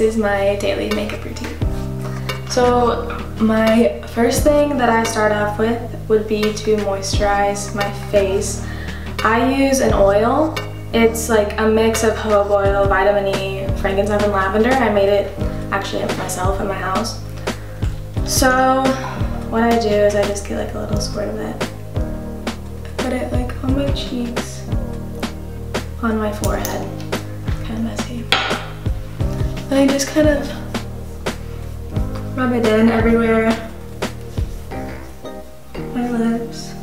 is my daily makeup routine. So my first thing that I start off with would be to moisturize my face. I use an oil. It's like a mix of jojoba oil, vitamin E, frankincense, and lavender. I made it actually myself in my house. So what I do is I just get like a little squirt of it. Put it like on my cheeks, on my forehead. Kind of messy. And I just kind of rub it in everywhere. My lips,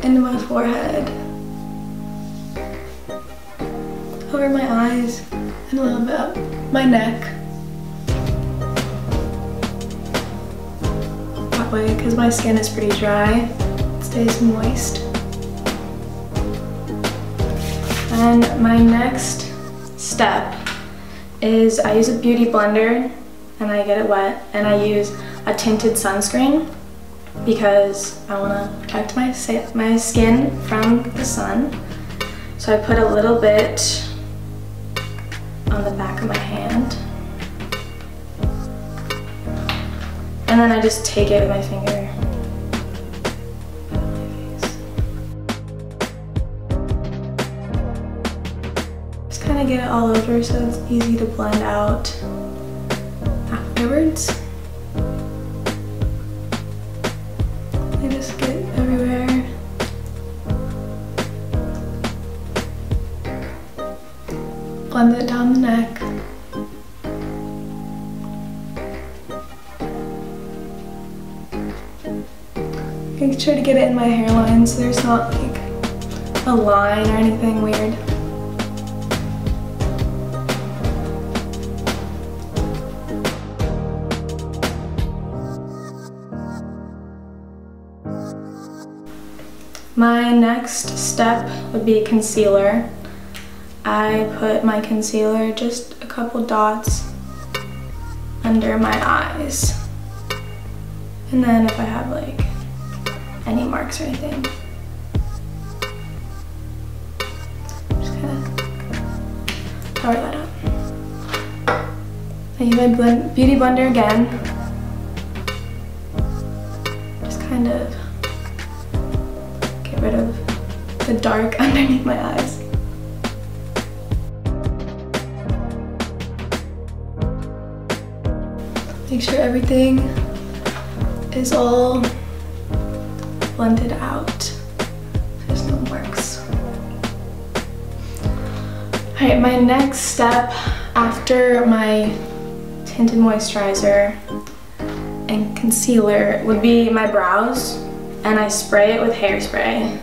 into my forehead, over my eyes, and a little bit up my neck. That way, because my skin is pretty dry, it stays moist. And my next step is I use a beauty blender and I get it wet, and I use a tinted sunscreen because I want to protect my skin from the sun. So I put a little bit on the back of my hand, and then I just take it with my finger. Just kind of get it all over so it's easy to blend out afterwards. I just get it everywhere. Blend it down the neck. Make sure to get it in my hairline so there's not like a line or anything weird. My next step would be concealer. I put my concealer just a couple dots under my eyes. And then if I have like any marks or anything, just kind of cover that up. I use my beauty blender again. Just kind of get rid of the dark underneath my eyes. Make sure everything is all blended out. There's no marks. Alright, my next step after my tinted moisturizer and concealer would be my brows, and I spray it with hairspray.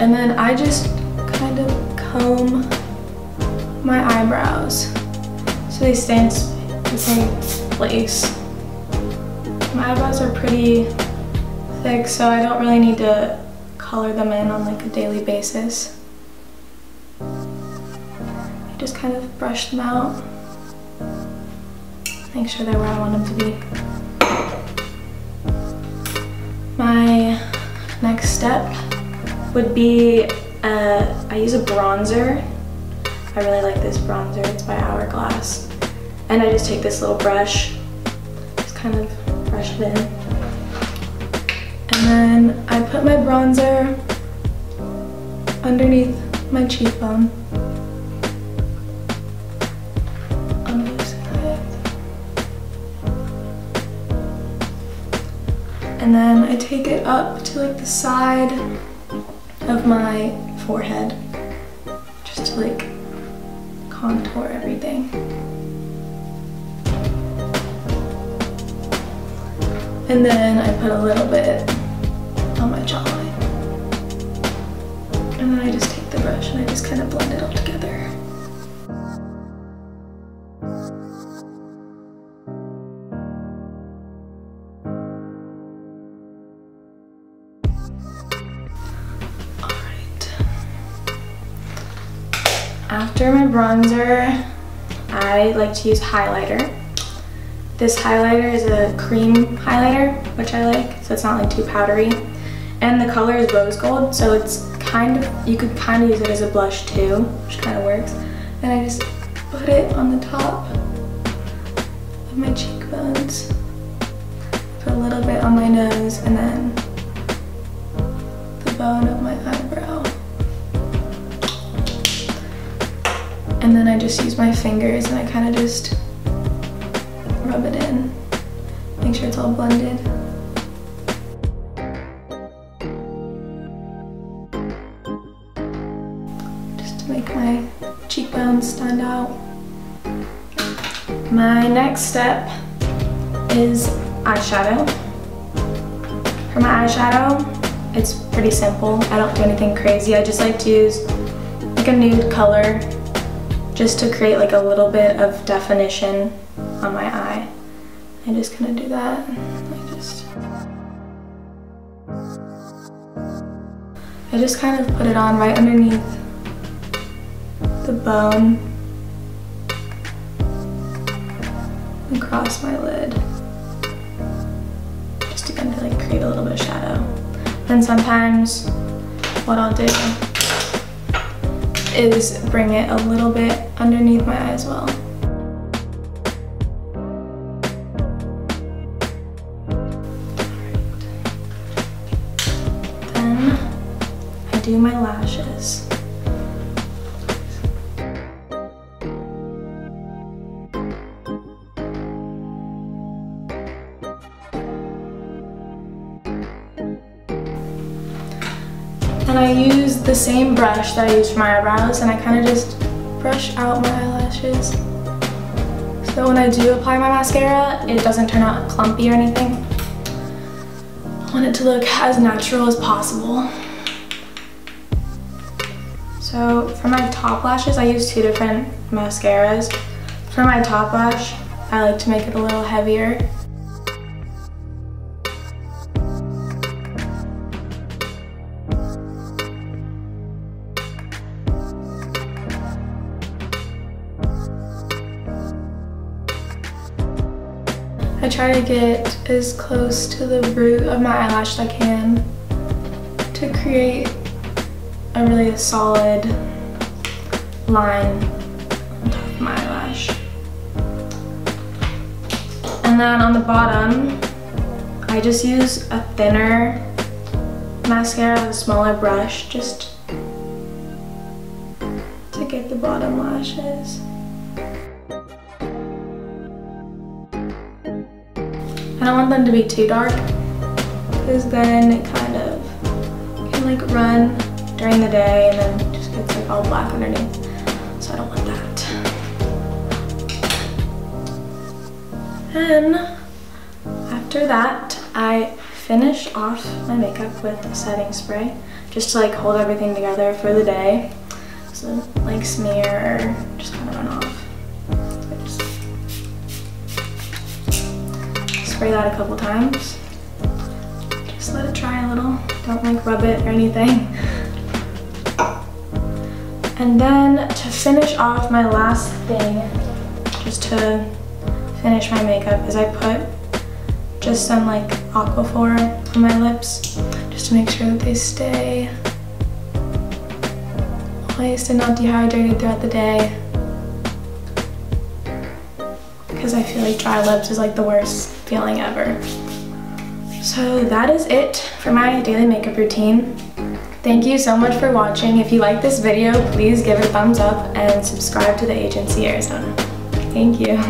And then I just kind of comb my eyebrows so they stay in the same place. My eyebrows are pretty thick, so I don't really need to color them in on like a daily basis. I just kind of brush them out, make sure they're where I want them to be. My next step would be, I use a bronzer. I really like this bronzer, it's by Hourglass. And I just take this little brush, just kind of brush it in. And then I put my bronzer underneath my cheekbone. On this side. And then I take it up to like the side of my forehead, just to like contour everything. And then I put a little bit on my jawline. And then I just take the brush and I just kind of blend it all together. Alright. After my bronzer, I like to use highlighter. This highlighter is a cream highlighter, which I like, so it's not like too powdery. And the color is rose gold, so it's kind of, you could kind of use it as a blush too, which kind of works. And I just put it on the top my cheekbones. Put a little bit on my nose and then the bone of my eyebrow. And then I just use my fingers and I kind of just rub it in. Make sure it's all blended. Just to make my cheekbones stand out. My next step is eyeshadow. For my eyeshadow, it's pretty simple. I don't do anything crazy. I just like to use like a nude color just to create like a little bit of definition on my eye. I'm just gonna do that. I just kind of put it on right underneath the bone, across my lid, just again to like create a little bit of shadow. Then sometimes what I'll do is bring it a little bit underneath my eye as well. Then I do my lashes. And I use the same brush that I use for my eyebrows, and I kind of just brush out my eyelashes. So when I do apply my mascara, it doesn't turn out clumpy or anything. I want it to look as natural as possible. So for my top lashes, I use two different mascaras. For my top lash, I like to make it a little heavier. I try to get as close to the root of my eyelash as I can to create a really solid line on top of my eyelash. And then on the bottom, I just use a thinner mascara with a smaller brush just to get the bottom lashes. I don't want them to be too dark, because then it kind of can like run during the day and then just gets like all black underneath. So I don't want that. And after that, I finish off my makeup with a setting spray just to like hold everything together for the day. So like smear or just kind of run off. Spray that a couple times. Just let it dry a little. Don't like rub it or anything. And then to finish off, my last thing, just to finish my makeup, is I put just some like aquaphor on my lips, just to make sure that they stay moist and not dehydrated throughout the day. Because I feel like dry lips is like the worst feeling ever. So that is it for my daily makeup routine. Thank you so much for watching. If you like this video, please give it a thumbs up and subscribe to the Agency Arizona. Thank you.